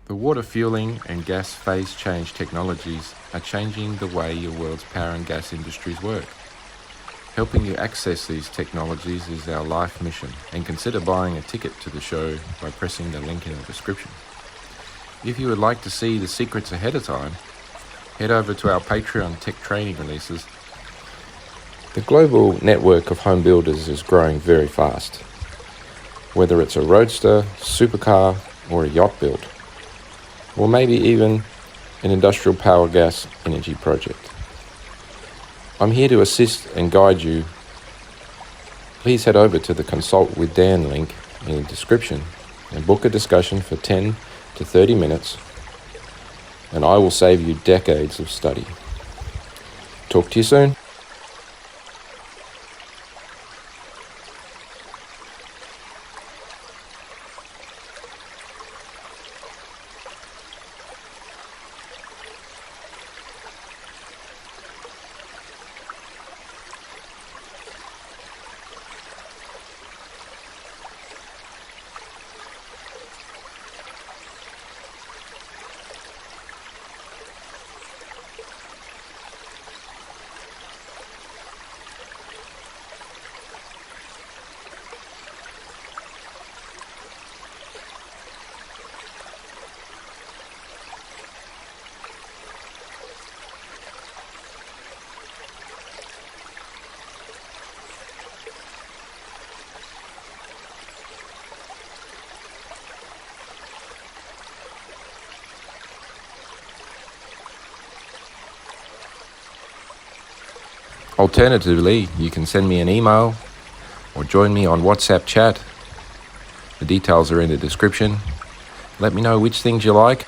The water fueling and gas phase change technologies are changing the way your world's power and gas industries work. Helping you access these technologies is our life mission, and consider buying a ticket to the show by pressing the link in the description. If you would like to see the secrets ahead of time, head over to our Patreon tech training releases. The global network of home builders is growing very fast, whether it's a roadster, supercar, or a yacht build, or maybe even an industrial power gas energy project. I'm here to assist and guide you. Please head over to the Consult with Dan link in the description and book a discussion for 10 to 30 minutes, and I will save you decades of study. Talk to you soon. Alternatively, you can send me an email or join me on WhatsApp chat. The details are in the description. Let me know which things you like.